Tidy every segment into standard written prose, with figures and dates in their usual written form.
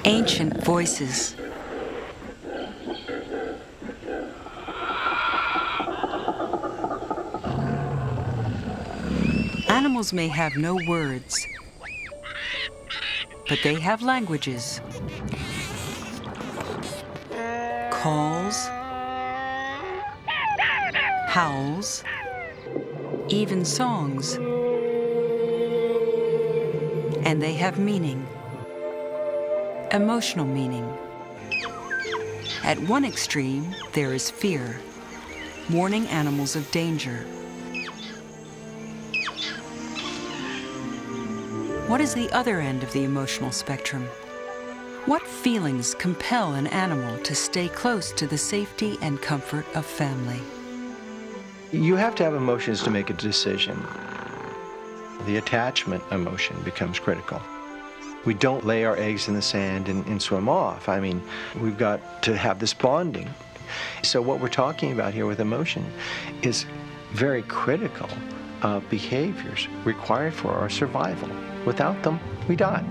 Ancient voices. Animals may have no words, but they have languages. Calls, howls, even songs. And they have meaning, emotional meaning. At one extreme, there is fear, warning animals of danger. What is the other end of the emotional spectrum? What feelings compel an animal to stay close to the safety and comfort of family? You have to have emotions to make a decision. The attachment emotion becomes critical. We don't lay our eggs in the sand and swim off. I mean, we've got to have this bonding. So what we're talking about here with emotion is very critical behaviors required for our survival. Without them, we die.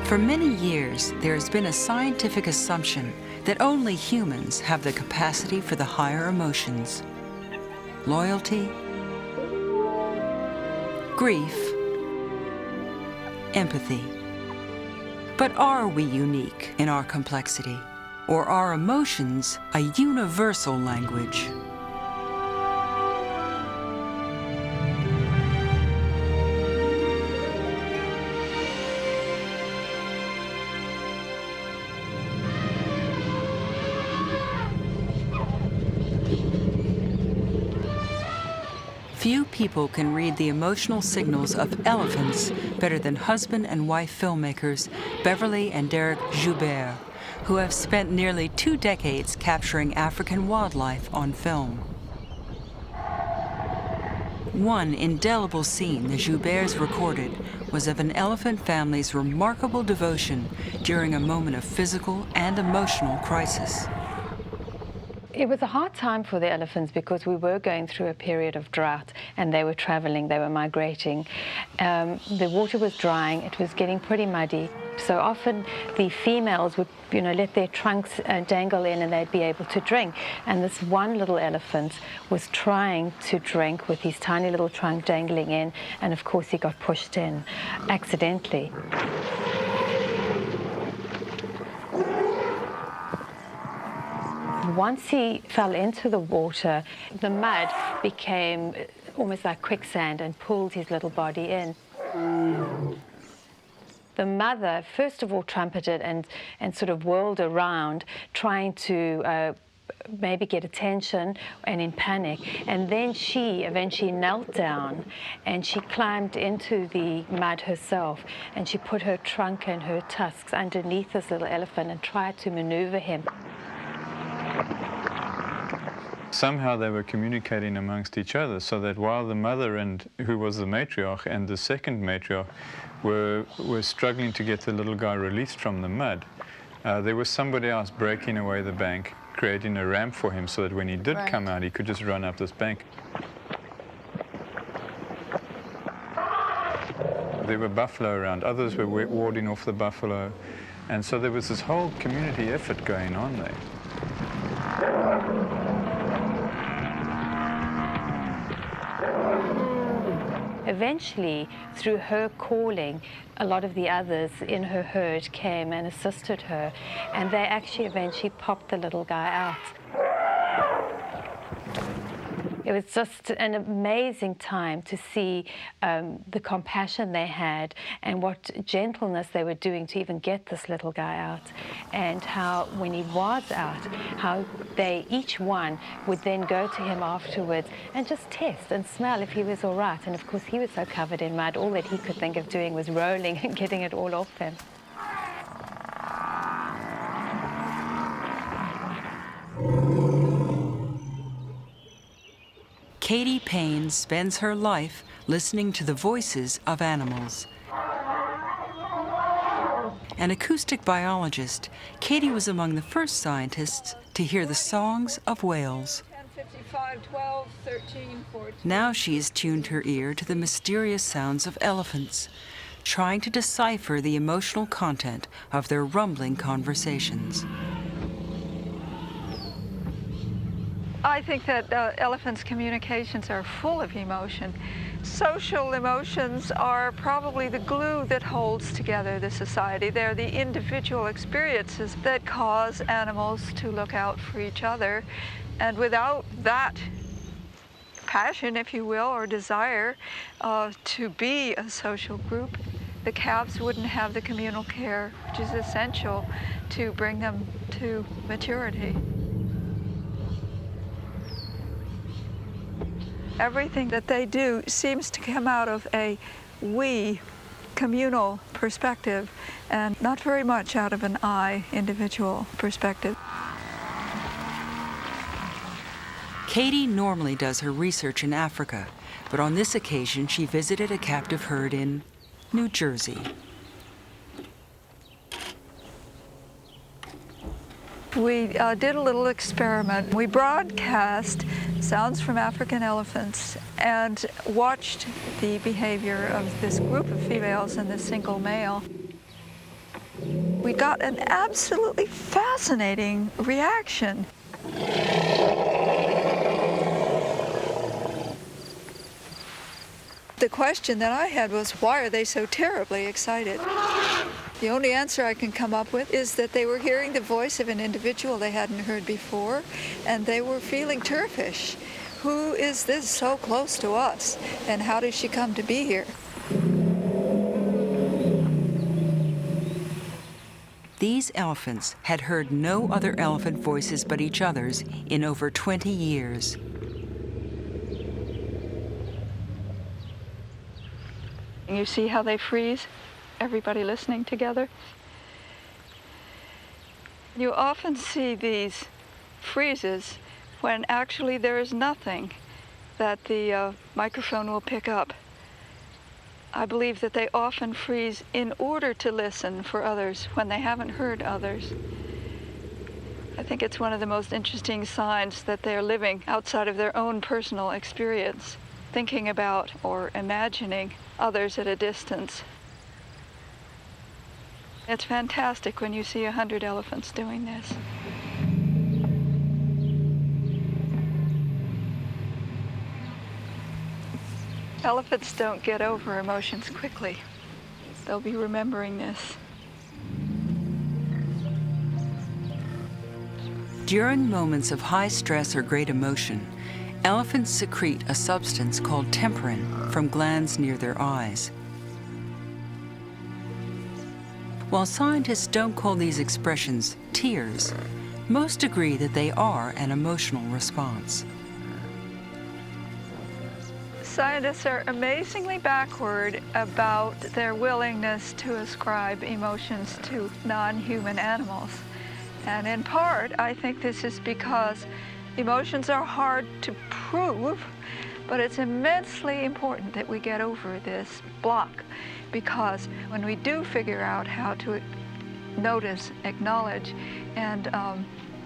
For many years, there has been a scientific assumption that only humans have the capacity for the higher emotions. Loyalty, grief, empathy. But are we unique in our complexity? Or are emotions a universal language? Few people can read the emotional signals of elephants better than husband and wife filmmakers Beverly and Derek Joubert, who have spent nearly 2 decades capturing African wildlife on film. One indelible scene the Jouberts recorded was of an elephant family's remarkable devotion during a moment of physical and emotional crisis. It was a hard time for the elephants because we were going through a period of drought and they were traveling, they were migrating. The water was drying, it was getting pretty muddy. So often the females would, let their trunks dangle in and they'd be able to drink. And this one little elephant was trying to drink with his tiny little trunk dangling in, and of course he got pushed in accidentally. Once he fell into the water, the mud became almost like quicksand and pulled his little body in. The mother, first of all, trumpeted and sort of whirled around, trying to maybe get attention and in panic. And then she eventually knelt down and she climbed into the mud herself and she put her trunk and her tusks underneath this little elephant and tried to maneuver him. Somehow they were communicating amongst each other, so that while the mother, who was the matriarch, and the second matriarch were struggling to get the little guy released from the mud, there was somebody else breaking away the bank, creating a ramp for him so that when he did come out, he could just run up this bank. There were buffalo around, others were warding off the buffalo, and so there was this whole community effort going on there. Eventually, through her calling, a lot of the others in her herd came and assisted her, and they actually eventually popped the little guy out. It was just an amazing time to see the compassion they had and what gentleness they were doing to even get this little guy out, and how when he was out, how they each one would then go to him afterwards and just test and smell if he was all right. And of course he was so covered in mud, all that he could think of doing was rolling and getting it all off him. Katie Payne spends her life listening to the voices of animals. An acoustic biologist, Katie was among the first scientists to hear the songs of whales. 10, 55, 12, 13, 14. Now she has tuned her ear to the mysterious sounds of elephants, trying to decipher the emotional content of their rumbling conversations. I think that elephants' communications are full of emotion. Social emotions are probably the glue that holds together the society. They're the individual experiences that cause animals to look out for each other. And without that passion, if you will, or desire to be a social group, the calves wouldn't have the communal care, which is essential to bring them to maturity. Everything that they do seems to come out of a we communal perspective and not very much out of an I individual perspective. Katie normally does her research in Africa, but on this occasion she visited a captive herd in New Jersey. We did a little experiment. We broadcast sounds from African elephants and watched the behavior of this group of females and this single male. We got an absolutely fascinating reaction. The question that I had was, why are they so terribly excited? The only answer I can come up with is that they were hearing the voice of an individual they hadn't heard before, and they were feeling turfish. Who is this so close to us, and how did she come to be here? These elephants had heard no other elephant voices but each other's in over 20 years. You see how they freeze? Everybody listening together. You often see these freezes when actually there is nothing that the microphone will pick up. I believe that they often freeze in order to listen for others when they haven't heard others. I think it's one of the most interesting signs that they're living outside of their own personal experience, thinking about or imagining others at a distance. It's fantastic when you see 100 elephants doing this. Elephants don't get over emotions quickly. They'll be remembering this. During moments of high stress or great emotion, elephants secrete a substance called temperin from glands near their eyes. While scientists don't call these expressions tears, most agree that they are an emotional response. Scientists are amazingly backward about their willingness to ascribe emotions to non-human animals. And in part, I think this is because emotions are hard to prove, but it's immensely important that we get over this block, because when we do figure out how to notice, acknowledge, and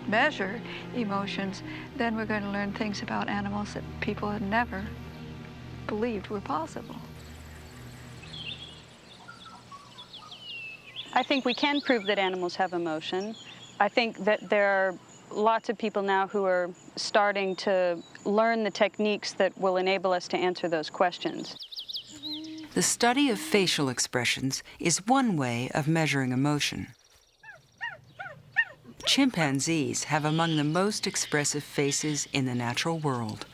measure emotions, then we're going to learn things about animals that people had never believed were possible. I think we can prove that animals have emotion. I think that there are lots of people now who are starting to learn the techniques that will enable us to answer those questions. The study of facial expressions is one way of measuring emotion. Chimpanzees have among the most expressive faces in the natural world.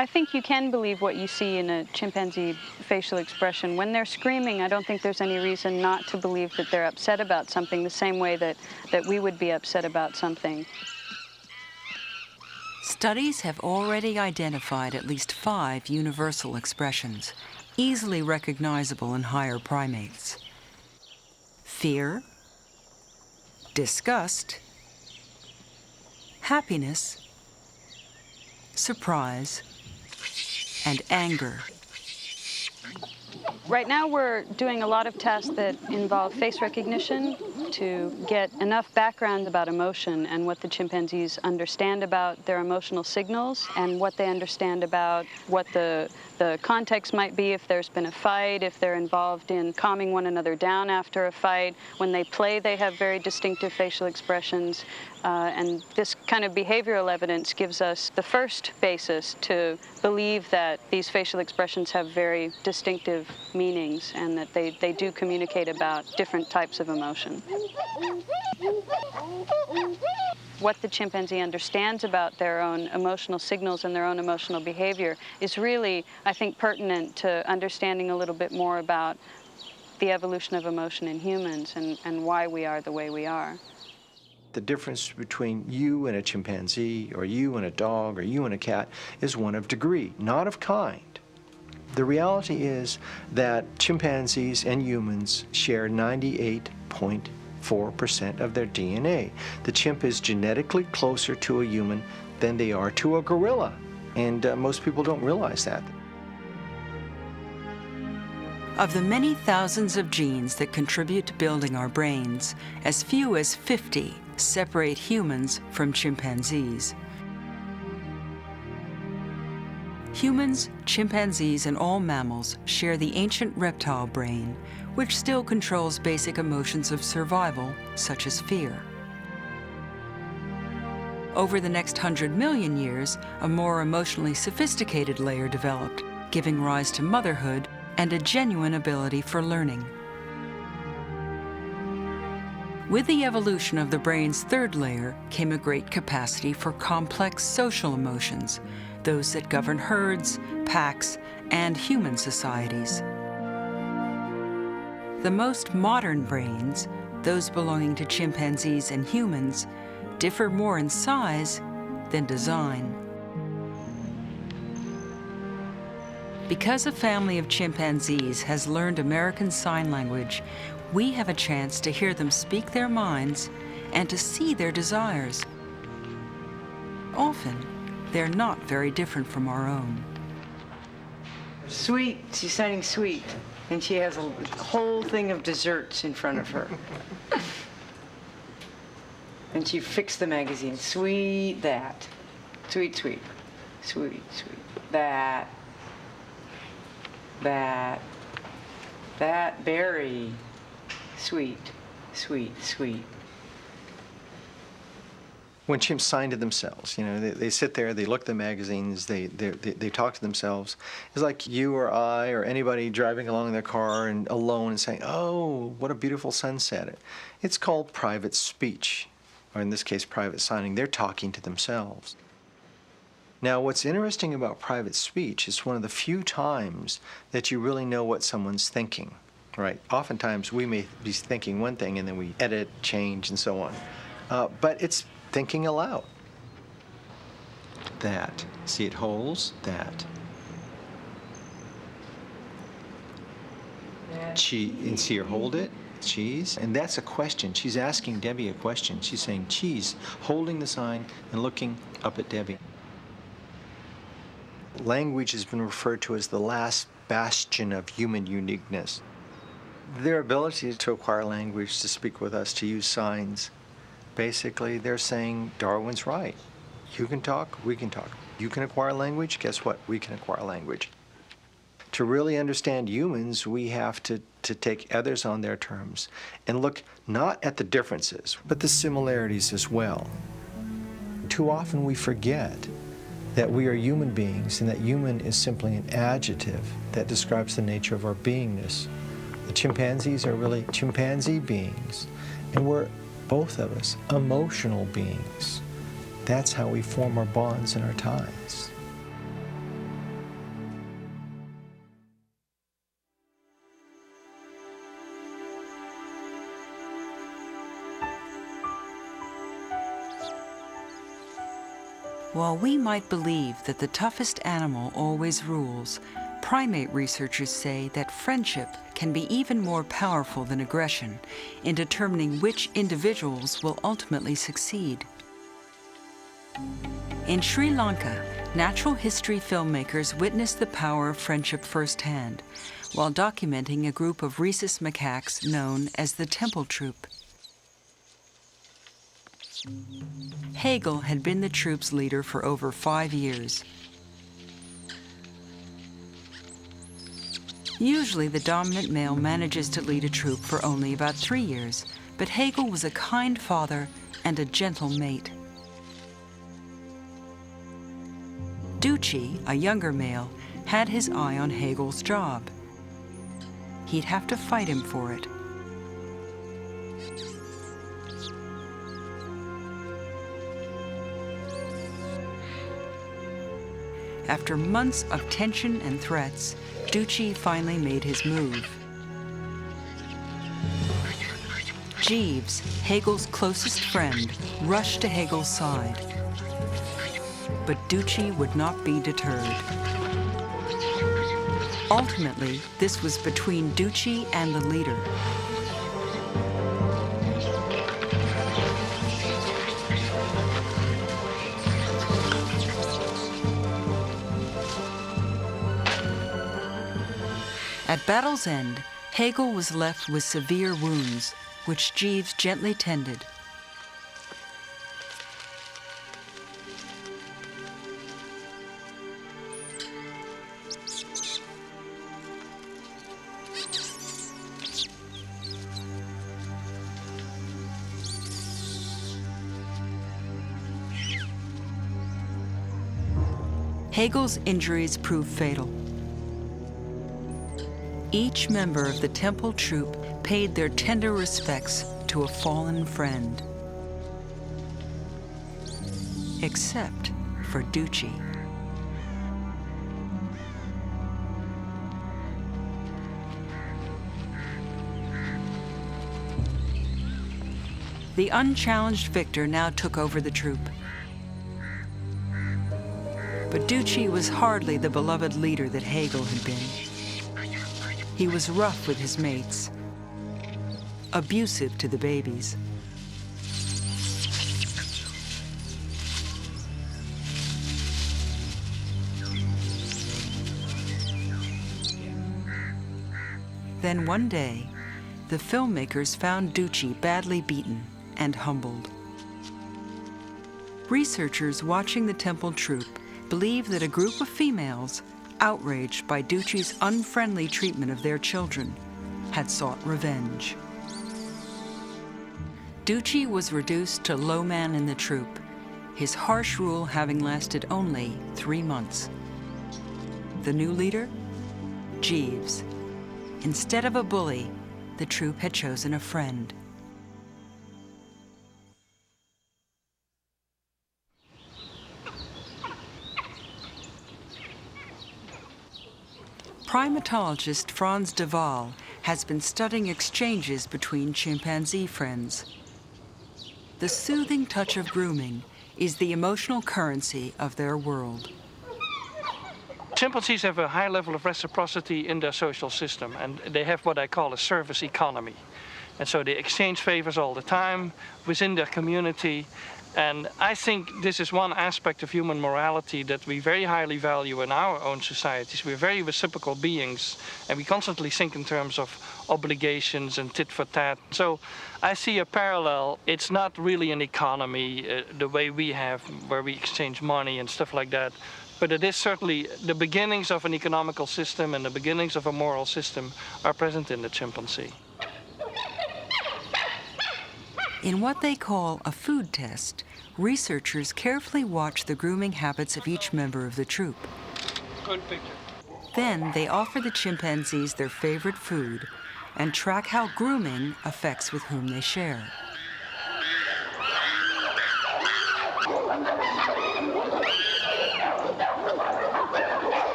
I think you can believe what you see in a chimpanzee facial expression. When they're screaming, I don't think there's any reason not to believe that they're upset about something the same way that we would be upset about something. Studies have already identified at least 5 universal expressions, easily recognizable in higher primates. Fear, disgust, happiness, surprise, and anger. Right now we're doing a lot of tests that involve face recognition, to get enough background about emotion and what the chimpanzees understand about their emotional signals and what they understand about what the context might be if there's been a fight, if they're involved in calming one another down after a fight. When they play, they have very distinctive facial expressions. And this kind of behavioral evidence gives us the first basis to believe that these facial expressions have very distinctive meanings and that they do communicate about different types of emotion. What the chimpanzee understands about their own emotional signals and their own emotional behavior is really, I think, pertinent to understanding a little bit more about the evolution of emotion in humans and why we are the way we are. The difference between you and a chimpanzee, or you and a dog, or you and a cat is one of degree, not of kind. The reality is that chimpanzees and humans share 98.4% of their DNA. The chimp is genetically closer to a human than they are to a gorilla, and most people don't realize that. Of the many thousands of genes that contribute to building our brains, as few as 50 separate humans from chimpanzees. Humans, chimpanzees, and all mammals share the ancient reptile brain, which still controls basic emotions of survival, such as fear. Over the next 100 million years, a more emotionally sophisticated layer developed, giving rise to motherhood and a genuine ability for learning. With the evolution of the brain's third layer came a great capacity for complex social emotions, those that govern herds, packs, and human societies. The most modern brains, those belonging to chimpanzees and humans, differ more in size than design. Because a family of chimpanzees has learned American Sign Language, we have a chance to hear them speak their minds and to see their desires. Often, they're not very different from our own. Sweet, she's signing sweet, and she has a whole thing of desserts in front of her. And she fixed the magazine. Sweet that. Sweet, sweet. Sweet, sweet. That. That berry. Sweet, sweet, sweet. When chimps sign to themselves, you know, they sit there, they look at the magazines, they talk to themselves. It's like you or I or anybody driving along in their car and alone and saying, "Oh, what a beautiful sunset." It's called private speech, or in this case, private signing. They're talking to themselves. Now, what's interesting about private speech is one of the few times that you really know what someone's thinking. Right. Oftentimes we may be thinking one thing and then we edit, change, and so on. But it's thinking aloud. That. See, it holds. That. And see her hold it. Cheese. And that's a question. She's asking Debbie a question. She's saying cheese, holding the sign and looking up at Debbie. Language has been referred to as the last bastion of human uniqueness. Their ability to acquire language, to speak with us, to use signs, basically they're saying Darwin's right. You can talk, we can talk. You can acquire language, guess what? We can acquire language. To really understand humans, we have to take others on their terms and look not at the differences, but the similarities as well. Too often we forget that we are human beings and that human is simply an adjective that describes the nature of our beingness. The chimpanzees are really chimpanzee beings, and we're, both of us, emotional beings. That's how we form our bonds and our ties. While we might believe that the toughest animal always rules, primate researchers say that friendship can be even more powerful than aggression in determining which individuals will ultimately succeed. In Sri Lanka, natural history filmmakers witnessed the power of friendship firsthand while documenting a group of rhesus macaques known as the temple troop. Hegel had been the troop's leader for over 5 years. Usually, the dominant male manages to lead a troop for only about 3 years, but Hegel was a kind father and a gentle mate. Ducci, a younger male, had his eye on Hegel's job. He'd have to fight him for it. After months of tension and threats, Ducci finally made his move. Jeeves, Hegel's closest friend, rushed to Hegel's side. But Ducci would not be deterred. Ultimately, this was between Ducci and the leader. At battle's end, Hegel was left with severe wounds, which Jeeves gently tended. Hegel's injuries proved fatal. Each member of the temple troop paid their tender respects to a fallen friend. Except for Ducci. The unchallenged victor now took over the troop. But Ducci was hardly the beloved leader that Hegel had been. He was rough with his mates, abusive to the babies. Then one day, the filmmakers found Ducci badly beaten and humbled. Researchers watching the temple troop believe that a group of females, outraged by Ducci's unfriendly treatment of their children, had sought revenge. Ducci was reduced to low man in the troop, his harsh rule having lasted only 3 months. The new leader? Jeeves. Instead of a bully, the troop had chosen a friend. Primatologist Franz de Waal has been studying exchanges between chimpanzee friends. The soothing touch of grooming is the emotional currency of their world. Chimpanzees have a high level of reciprocity in their social system, and they have what I call a service economy. And so they exchange favors all the time within their community. And I think this is one aspect of human morality that we very highly value in our own societies. We're very reciprocal beings, and we constantly think in terms of obligations and tit for tat. So I see a parallel. It's not really an economy the way we have, where we exchange money and stuff like that. But it is certainly the beginnings of an economical system and the beginnings of a moral system are present in the chimpanzee. In what they call a food test, researchers carefully watch the grooming habits of each member of the troop. Good picture. Then they offer the chimpanzees their favorite food and track how grooming affects with whom they share.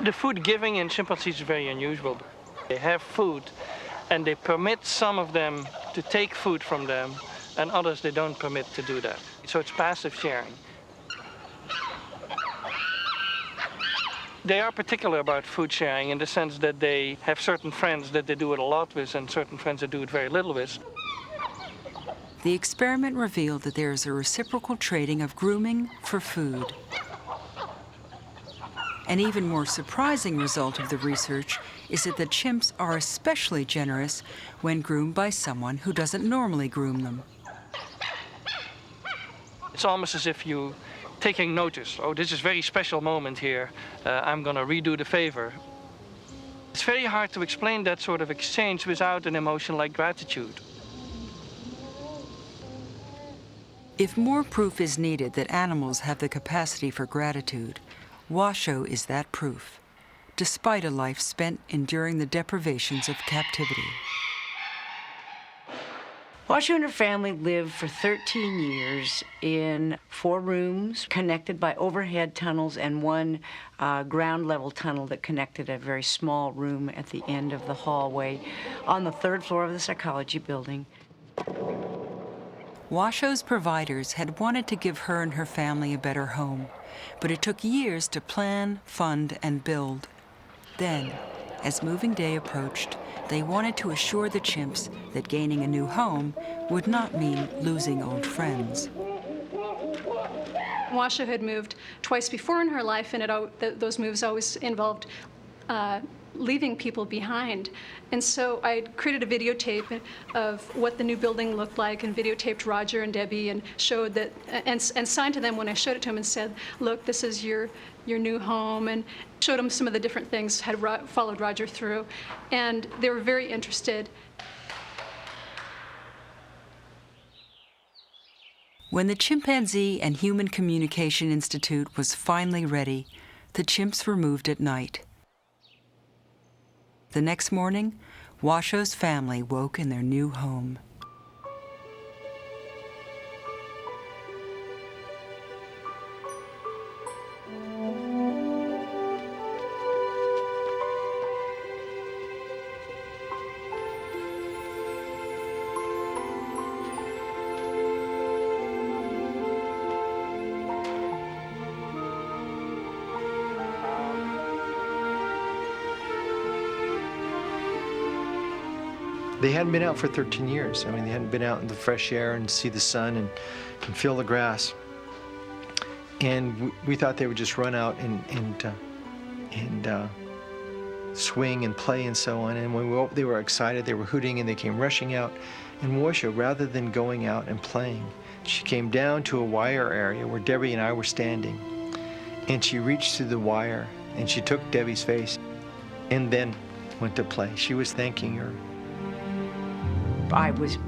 The food giving in chimpanzees is very unusual. They have food, and they permit some of them to take food from them, and others they don't permit to do that. So it's passive sharing. They are particular about food sharing in the sense that they have certain friends that they do it a lot with and certain friends that do it very little with. The experiment revealed that there is a reciprocal trading of grooming for food. An even more surprising result of the research is that the chimps are especially generous when groomed by someone who doesn't normally groom them. It's almost as if you taking notice. Oh, this is a very special moment here. I'm going to redo the favor. It's very hard to explain that sort of exchange without an emotion like gratitude. If more proof is needed that animals have the capacity for gratitude, Washoe is that proof, despite a life spent enduring the deprivations of captivity. Washoe and her family lived for 13 years in 4 rooms connected by overhead tunnels and one ground level tunnel that connected a very small room at the end of the hallway on the 3rd floor of the psychology building. Washoe's providers had wanted to give her and her family a better home, but it took years to plan, fund, and build. Then, as moving day approached, they wanted to assure the chimps that gaining a new home would not mean losing old friends. Washoe had moved twice before in her life, and those moves always involved leaving people behind. And so I created a videotape of what the new building looked like and videotaped Roger and Debbie and showed that, and signed to them when I showed it to them and said, look, this is your new home, and showed them some of the different things, had followed Roger through, and they were very interested. When the Chimpanzee and Human Communication Institute was finally ready, the chimps were moved at night. The next morning, Washoe's family woke in their new home. They hadn't been out for 13 years. I mean, they hadn't been out in the fresh air and see the sun and feel the grass. And we thought they would just run out and swing and play and so on. And when they were excited, they were hooting and they came rushing out. And Washoe, rather than going out and playing, she came down to a wire area where Debbie and I were standing. And she reached through the wire and she took Debbie's face and then went to play. She was thanking her. I was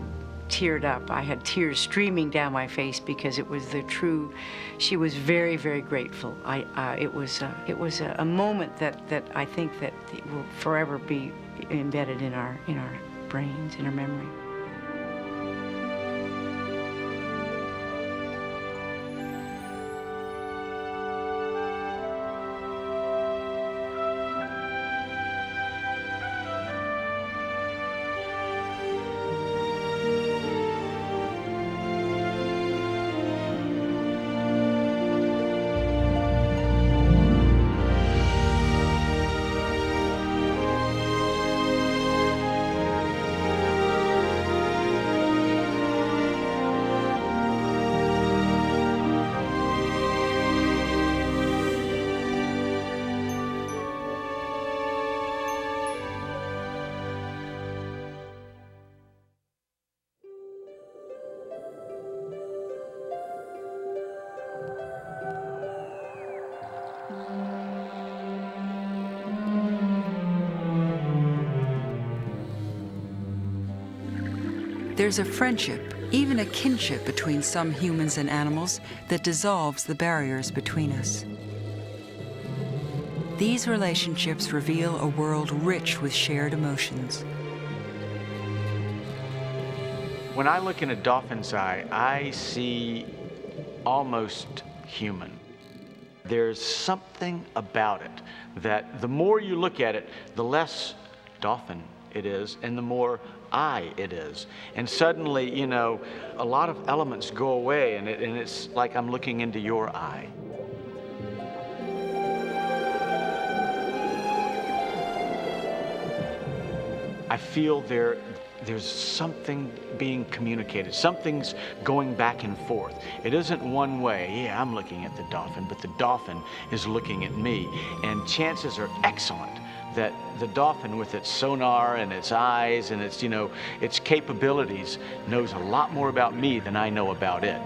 teared up. I had tears streaming down my face because it was the true. She was very, very grateful. It was a moment that I think that it will forever be embedded in our brains, in our memory. There's a friendship, even a kinship between some humans and animals that dissolves the barriers between us. These relationships reveal a world rich with shared emotions. When I look in a dolphin's eye, I see almost human. There's something about it that the more you look at it, the less dolphin it is, and the more eye it is. And suddenly, you know, a lot of elements go away, and it's like I'm looking into your eye. I feel there's something being communicated. Something's going back and forth. It isn't one way. Yeah, I'm looking at the dolphin, but the dolphin is looking at me. And chances are excellent that the dolphin, with its sonar and its eyes and its, its capabilities, knows a lot more about me than I know about it.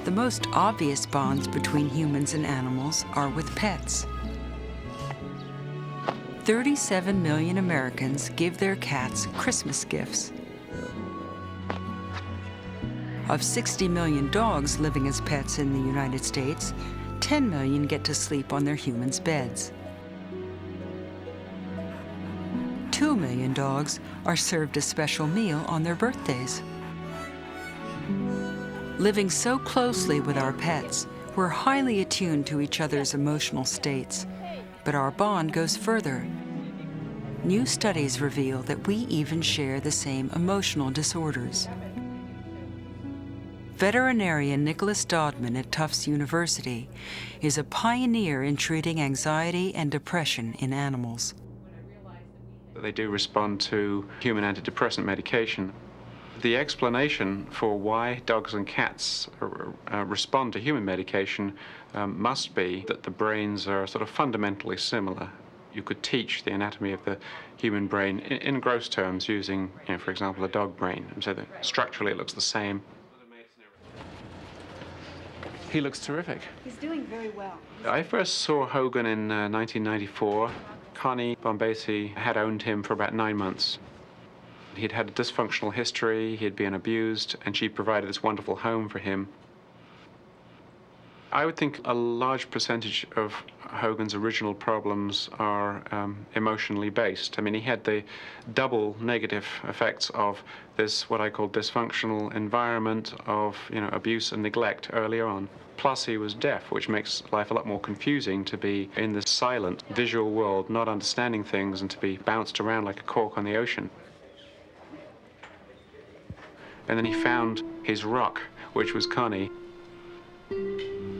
The most obvious bonds between humans and animals are with pets. 37 million Americans give their cats Christmas gifts. Of 60 million dogs living as pets in the United States, 10 million get to sleep on their humans' beds. 2 million dogs are served a special meal on their birthdays. Living so closely with our pets, we're highly attuned to each other's emotional states. But our bond goes further. New studies reveal that we even share the same emotional disorders. Veterinarian Nicholas Dodman at Tufts University is a pioneer in treating anxiety and depression in animals. They do respond to human antidepressant medication. The explanation for why dogs and cats respond to human medication must be that the brains are sort of fundamentally similar. You could teach the anatomy of the human brain in gross terms using, for example, a dog brain. So that structurally it looks the same. He looks terrific. He's doing very well. I first saw Hogan in 1994. Connie Bombasi had owned him for about 9 months. He'd had a dysfunctional history, he'd been abused, and she provided this wonderful home for him. I would think a large percentage of Hogan's original problems are emotionally based. I mean, he had the double negative effects of this, what I call dysfunctional environment of, abuse and neglect earlier on. Plus, he was deaf, which makes life a lot more confusing to be in this silent, visual world, not understanding things, and to be bounced around like a cork on the ocean. And then he found his rock, which was Connie.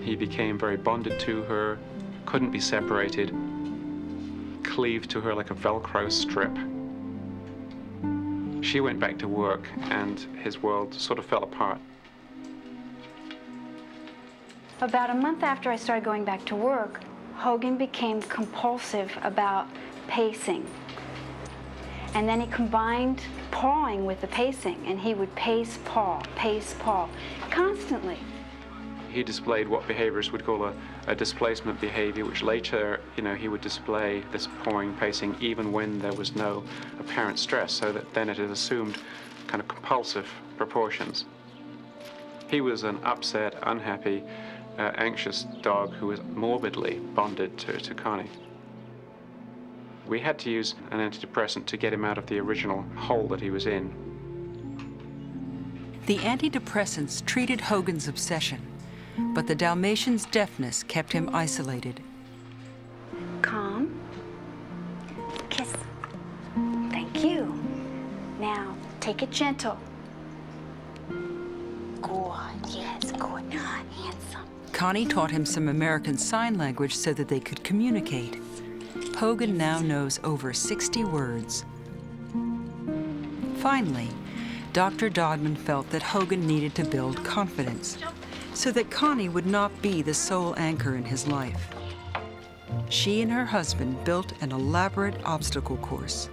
He became very bonded to her, couldn't be separated, cleaved to her like a Velcro strip. She went back to work, and his world sort of fell apart. About a month after I started going back to work, Hogan became compulsive about pacing. And then he combined pawing with the pacing, and he would pace, paw, constantly. He displayed what behaviorists would call a displacement behavior, which later, he would display this pawing, pacing, even when there was no apparent stress, so that then it had assumed kind of compulsive proportions. He was an upset, unhappy, anxious dog who was morbidly bonded to Connie. We had to use an antidepressant to get him out of the original hole that he was in. The antidepressants treated Hogan's obsession, but the Dalmatian's deafness kept him isolated. Calm. Kiss. Thank you. Now, take it gentle. Good, yes, good, handsome. Connie taught him some American Sign Language so that they could communicate. Hogan now knows over 60 words. Finally, Dr. Dodman felt that Hogan needed to build confidence so that Connie would not be the sole anchor in his life. She and her husband built an elaborate obstacle course.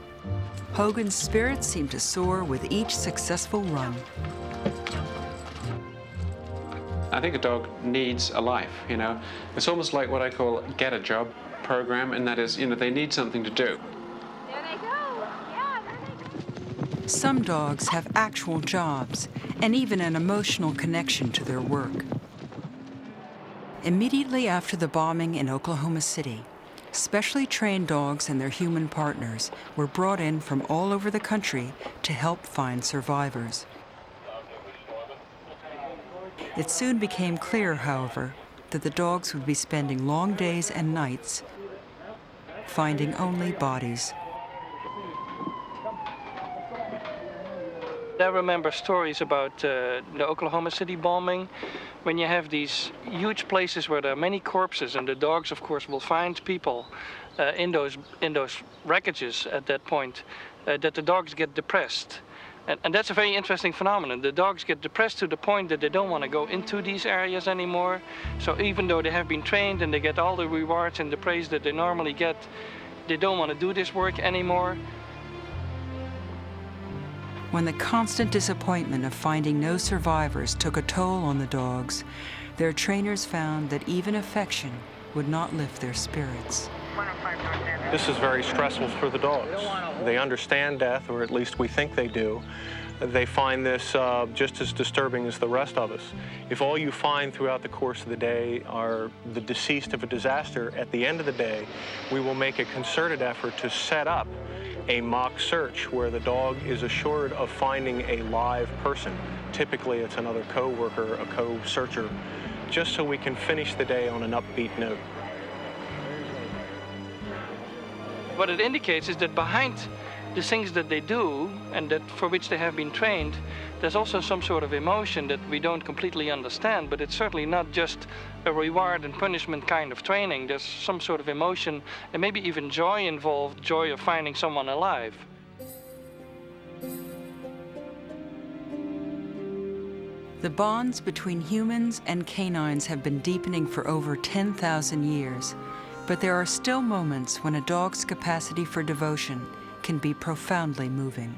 Hogan's spirits seemed to soar with each successful run. I think a dog needs a life, It's almost like what I call get a job program, and that is, they need something to do. There they go. Yeah, there they go. Some dogs have actual jobs and even an emotional connection to their work. Immediately after the bombing in Oklahoma City, specially trained dogs and their human partners were brought in from all over the country to help find survivors. It soon became clear, however, that the dogs would be spending long days and nights finding only bodies. remember stories about the Oklahoma City bombing, when you have these huge places where there are many corpses, and the dogs, of course, will find people in those wreckages at that point, that the dogs get depressed. And that's a very interesting phenomenon. The dogs get depressed to the point that they don't want to go into these areas anymore. So even though they have been trained and they get all the rewards and the praise that they normally get, they don't want to do this work anymore. When the constant disappointment of finding no survivors took a toll on the dogs, their trainers found that even affection would not lift their spirits. This is very stressful for the dogs. They understand death, or at least we think they do. They find this just as disturbing as the rest of us. If all you find throughout the course of the day are the deceased of a disaster, at the end of the day, we will make a concerted effort to set up a mock search where the dog is assured of finding a live person. Typically, it's another co-worker, a co-searcher, just so we can finish the day on an upbeat note. What it indicates is that behind the things that they do and that for which they have been trained, there's also some sort of emotion that we don't completely understand, but it's certainly not just a reward and punishment kind of training. There's some sort of emotion and maybe even joy involved, joy of finding someone alive. The bonds between humans and canines have been deepening for over 10,000 years, but there are still moments when a dog's capacity for devotion can be profoundly moving.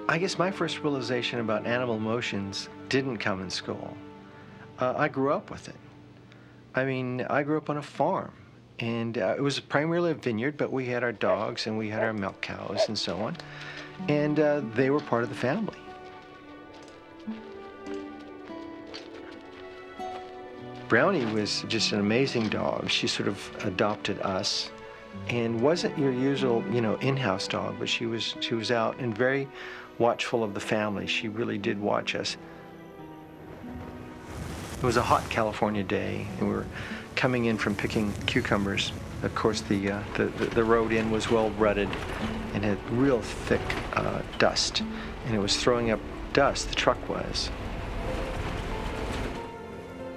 I guess my first realization about animal emotions didn't come in school. I grew up with it. I mean, I grew up on a farm, and it was primarily a vineyard, but we had our dogs and we had our milk cows and so on, and they were part of the family. Brownie was just an amazing dog. She sort of adopted us and wasn't your usual, in-house dog, but she was out and very watchful of the family. She really did watch us. It was a hot California day, and we were coming in from picking cucumbers. Of course, the road in was well rutted and had real thick dust, and it was throwing up dust, the truck was.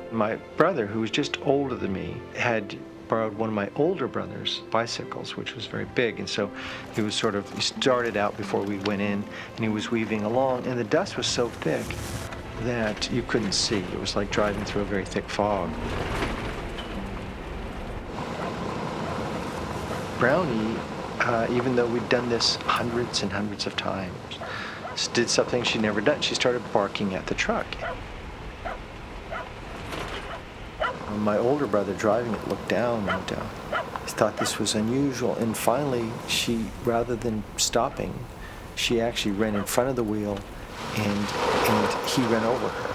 My brother, who was just older than me, had borrowed one of my older brother's bicycles, which was very big, and so he started out before we went in, and he was weaving along, and the dust was so thick that you couldn't see. It was like driving through a very thick fog. Brownie, even though we'd done this hundreds and hundreds of times, did something she'd never done. She started barking at the truck. My older brother driving it looked down and thought this was unusual, and finally she, rather than stopping, she actually ran in front of the wheel and he ran over her.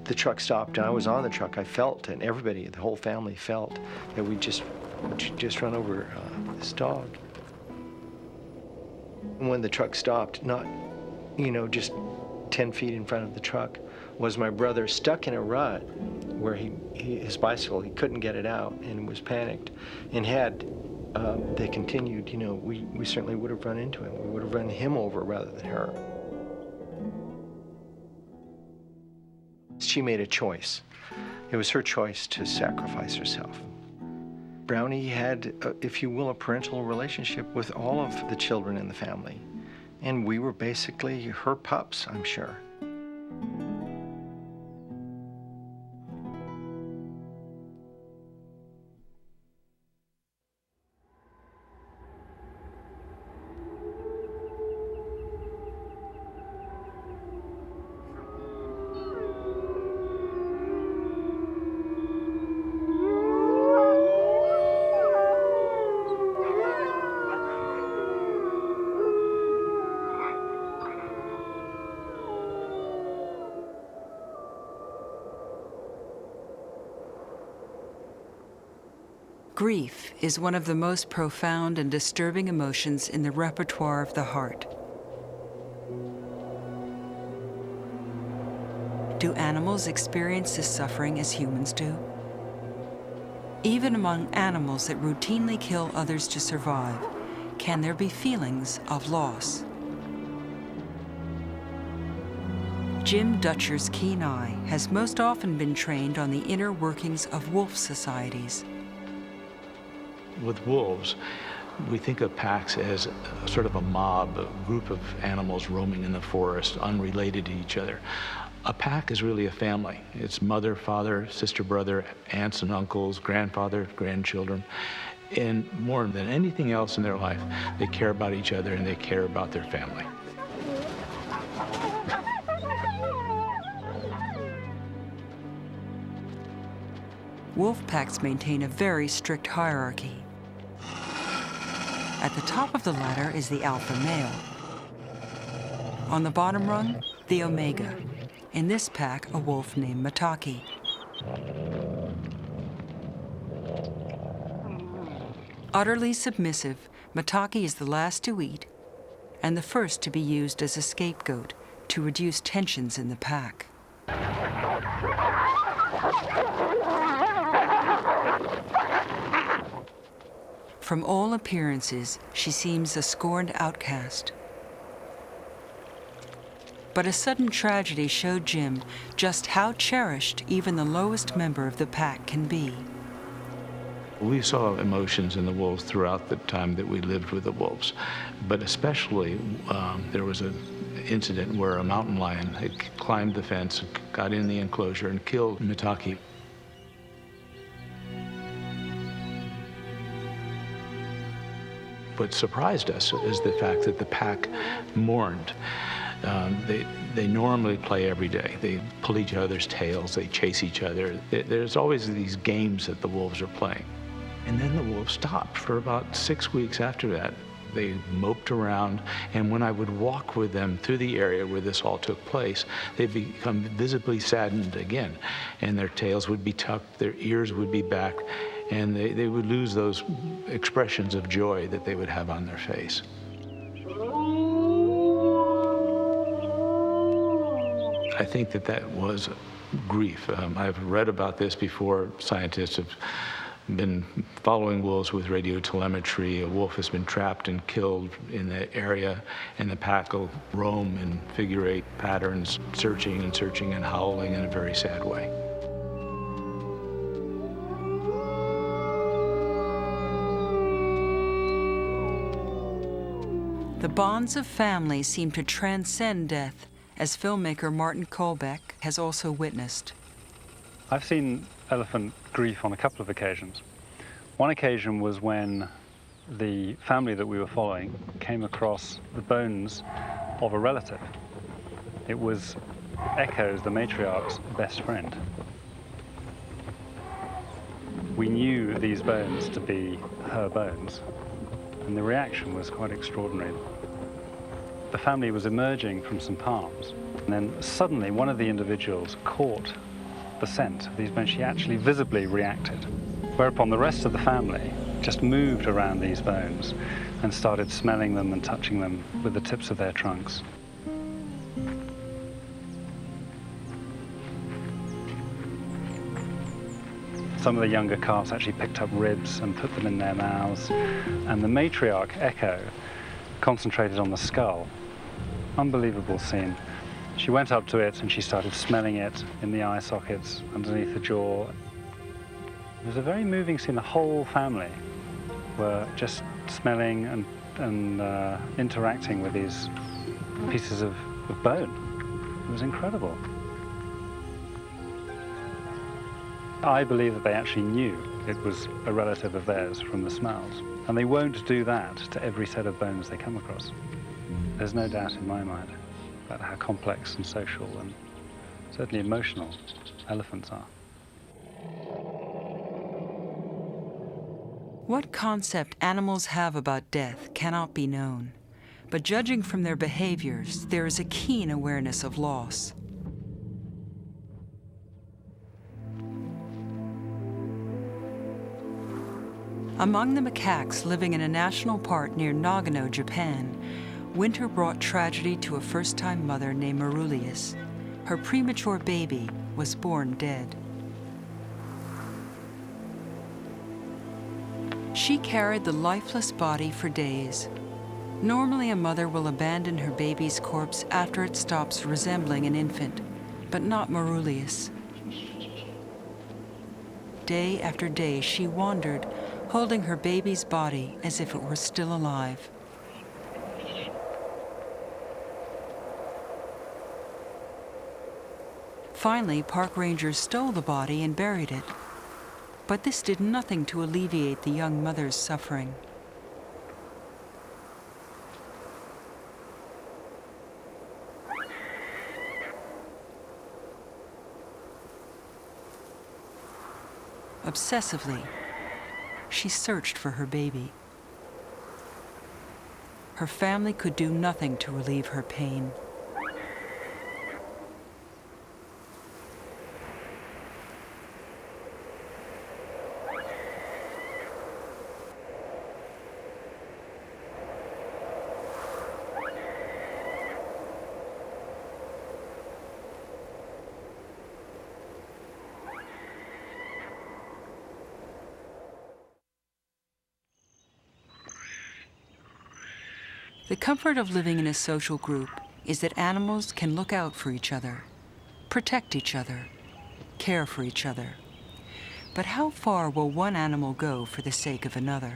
The truck stopped and I was on the truck. I felt, and everybody, the whole family felt, that we just run over this dog. When the truck stopped, not, just 10 feet in front of the truck, was my brother stuck in a rut where his bicycle, he couldn't get it out and was panicked. And had they continued, we certainly would have run into him. We would have run him over rather than her. She made a choice. It was her choice to sacrifice herself. Brownie had, if you will, a parental relationship with all of the children in the family. And we were basically her pups, I'm sure. Grief is one of the most profound and disturbing emotions in the repertoire of the heart. Do animals experience this suffering as humans do? Even among animals that routinely kill others to survive, can there be feelings of loss? Jim Dutcher's keen eye has most often been trained on the inner workings of wolf societies. With wolves, we think of packs as a sort of a mob, a group of animals roaming in the forest, unrelated to each other. A pack is really a family. It's mother, father, sister, brother, aunts and uncles, grandfather, grandchildren. And more than anything else in their life, they care about each other and they care about their family. Wolf packs maintain a very strict hierarchy. At the top of the ladder is the alpha male. On the bottom rung, the omega. In this pack, a wolf named Mataki. Utterly submissive, Mataki is the last to eat and the first to be used as a scapegoat to reduce tensions in the pack. From all appearances, she seems a scorned outcast. But a sudden tragedy showed Jim just how cherished even the lowest member of the pack can be. We saw emotions in the wolves throughout the time that we lived with the wolves, but especially there was an incident where a mountain lion had climbed the fence, got in the enclosure, and killed Mataki. What surprised us is the fact that the pack mourned. They normally play every day. They pull each other's tails, they chase each other. There's always these games that the wolves are playing. And then the wolves stopped. For about 6 weeks after that, they moped around, and when I would walk with them through the area where this all took place, they'd become visibly saddened again, and their tails would be tucked, their ears would be back, and they would lose those expressions of joy that they would have on their face. I think that was grief. I've read about this before. Scientists have been following wolves with radio telemetry. A wolf has been trapped and killed in the area, and the pack will roam in figure-8 patterns, searching and searching and howling in a very sad way. The bonds of family seem to transcend death, as filmmaker Martin Kolbeck has also witnessed. I've seen elephant grief on a couple of occasions. One occasion was when the family that we were following came across the bones of a relative. It was Echo's, the matriarch's, best friend. We knew these bones to be her bones, and the reaction was quite extraordinary. The family was emerging from some palms, and then suddenly one of the individuals caught the scent of these bones. She actually visibly reacted, whereupon the rest of the family just moved around these bones and started smelling them and touching them with the tips of their trunks. Some of the younger calves actually picked up ribs and put them in their mouths, and the matriarch, Echo, concentrated on the skull. Unbelievable scene. She went up to it and she started smelling it in the eye sockets, underneath the jaw. It was a very moving scene. The whole family were just smelling and interacting with these pieces of bone. It was incredible. I believe that they actually knew it was a relative of theirs from the smells. And they won't do that to every set of bones they come across. There's no doubt in my mind about how complex and social and certainly emotional elephants are. What concept animals have about death cannot be known, but judging from their behaviors, there is a keen awareness of loss. Among the macaques living in a national park near Nagano, Japan, winter brought tragedy to a first-time mother named Marulius. Her premature baby was born dead. She carried the lifeless body for days. Normally, a mother will abandon her baby's corpse after it stops resembling an infant, but not Marulius. Day after day, she wandered, holding her baby's body as if it were still alive. Finally, park rangers stole the body and buried it. But this did nothing to alleviate the young mother's suffering. Obsessively, she searched for her baby. Her family could do nothing to relieve her pain. The comfort of living in a social group is that animals can look out for each other, protect each other, care for each other. But how far will one animal go for the sake of another?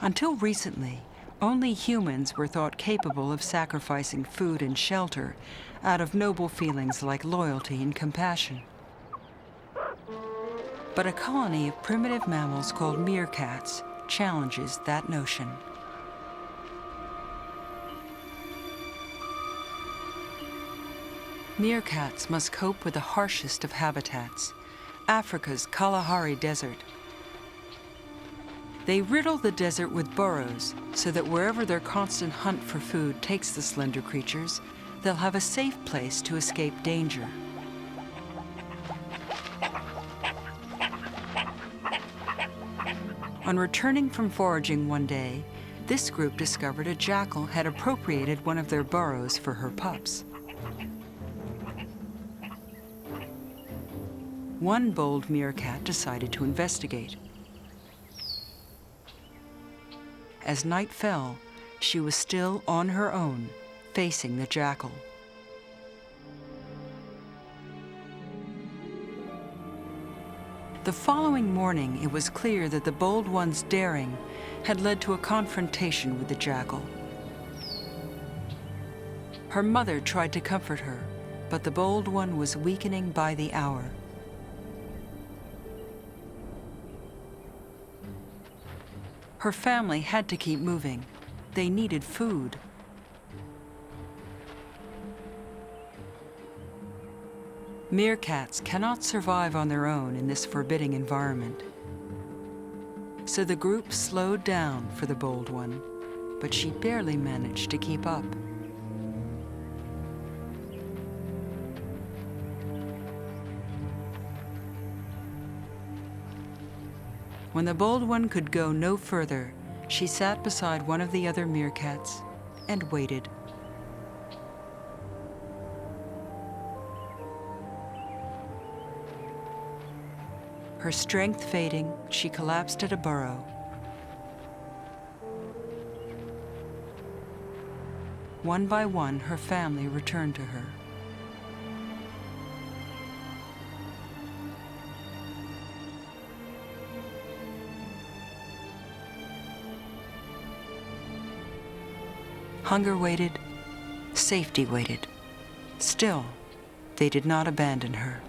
Until recently, only humans were thought capable of sacrificing food and shelter out of noble feelings like loyalty and compassion. But a colony of primitive mammals called meerkats challenges that notion. Meerkats must cope with the harshest of habitats, Africa's Kalahari Desert. They riddle the desert with burrows so that wherever their constant hunt for food takes the slender creatures, they'll have a safe place to escape danger. On returning from foraging one day, this group discovered a jackal had appropriated one of their burrows for her pups. One bold meerkat decided to investigate. As night fell, she was still on her own, facing the jackal. The following morning, it was clear that the bold one's daring had led to a confrontation with the jackal. Her mother tried to comfort her, but the bold one was weakening by the hour. Her family had to keep moving. They needed food. Meerkats cannot survive on their own in this forbidding environment. So the group slowed down for the bold one, but she barely managed to keep up. When the bold one could go no further, she sat beside one of the other meerkats and waited. Her strength fading, she collapsed at a burrow. One by one, her family returned to her. Hunger waited, safety waited. Still, they did not abandon her.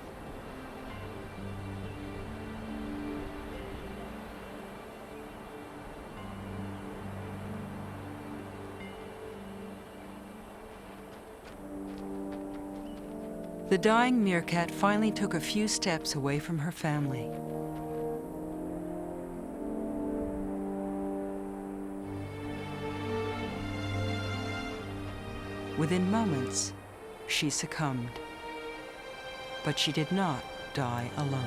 The dying meerkat finally took a few steps away from her family. Within moments, she succumbed. But she did not die alone.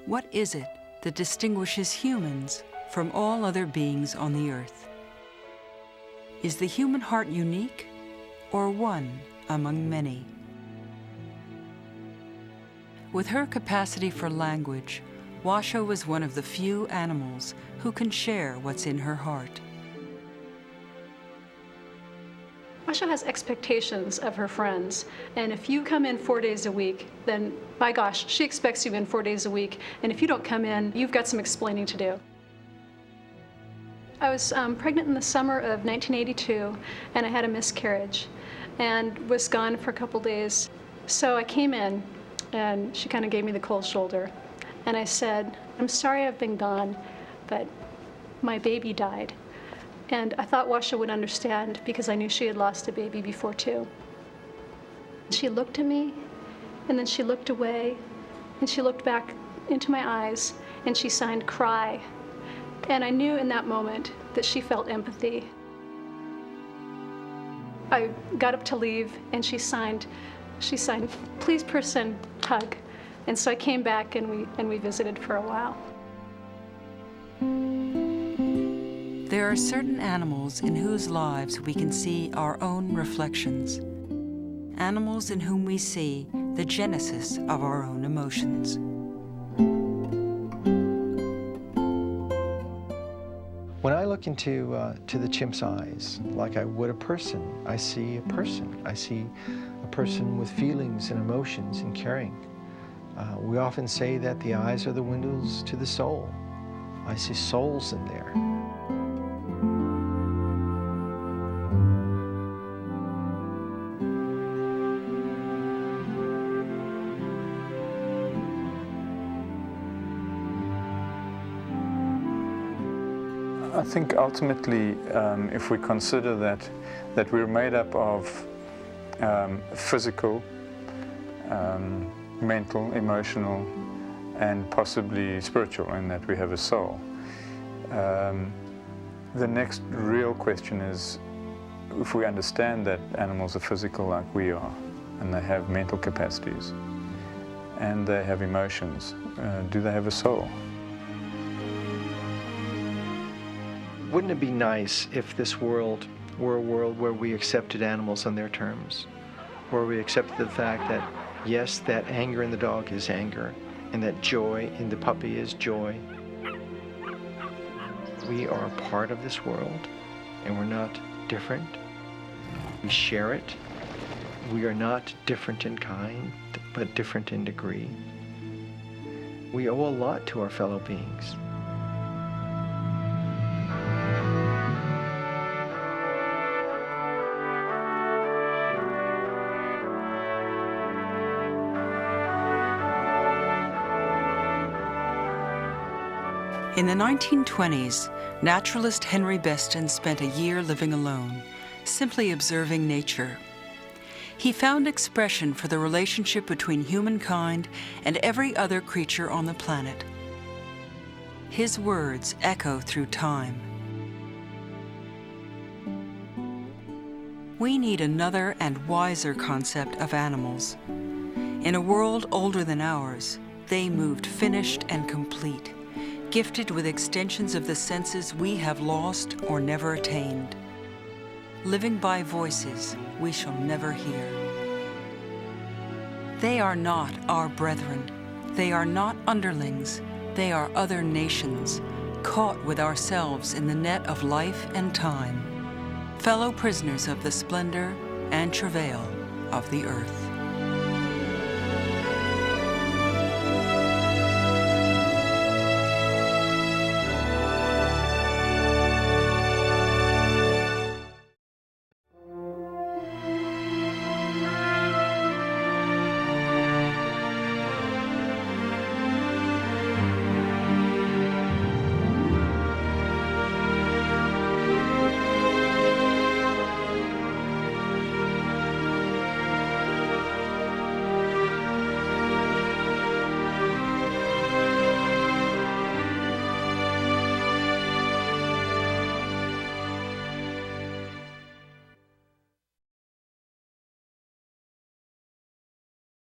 What is it that distinguishes humans from all other beings on the earth. Is the human heart unique or one among many? With her capacity for language, Washoe was one of the few animals who can share what's in her heart. Washoe has expectations of her friends, and if you come in 4 days a week, then by gosh, she expects you in 4 days a week, and if you don't come in, you've got some explaining to do. I was pregnant in the summer of 1982, and I had a miscarriage, and was gone for a couple days. So I came in, and she kind of gave me the cold shoulder, and I said, "I'm sorry I've been gone, but my baby died." And I thought Washoe would understand because I knew she had lost a baby before too. She looked at me, and then she looked away, and she looked back into my eyes, and she signed "cry." And I knew in that moment that she felt empathy. I got up to leave, and she signed, "Please person, hug." And so I came back, and we visited for a while. There are certain animals in whose lives we can see our own reflections. Animals in whom we see the genesis of our own emotions. When I look into the chimp's eyes, like I would a person, I see a person. I see a person with feelings and emotions and caring. We often say that the eyes are the windows to the soul. I see souls in there. I think ultimately, if we consider that we're made up of physical, mental, emotional, and possibly spiritual, in that we have a soul, the next real question is, if we understand that animals are physical like we are, and they have mental capacities, and they have emotions, do they have a soul? Wouldn't it be nice if this world were a world where we accepted animals on their terms, where we accepted the fact that, yes, that anger in the dog is anger, and that joy in the puppy is joy. We are a part of this world, and we're not different. We share it. We are not different in kind, but different in degree. We owe a lot to our fellow beings. In the 1920s, naturalist Henry Beston spent a year living alone, simply observing nature. He found expression for the relationship between humankind and every other creature on the planet. His words echo through time. We need another and wiser concept of animals. In a world older than ours, they moved finished and complete, gifted with extensions of the senses we have lost or never attained, living by voices we shall never hear. They are not our brethren. They are not underlings. They are other nations, caught with ourselves in the net of life and time, fellow prisoners of the splendor and travail of the earth.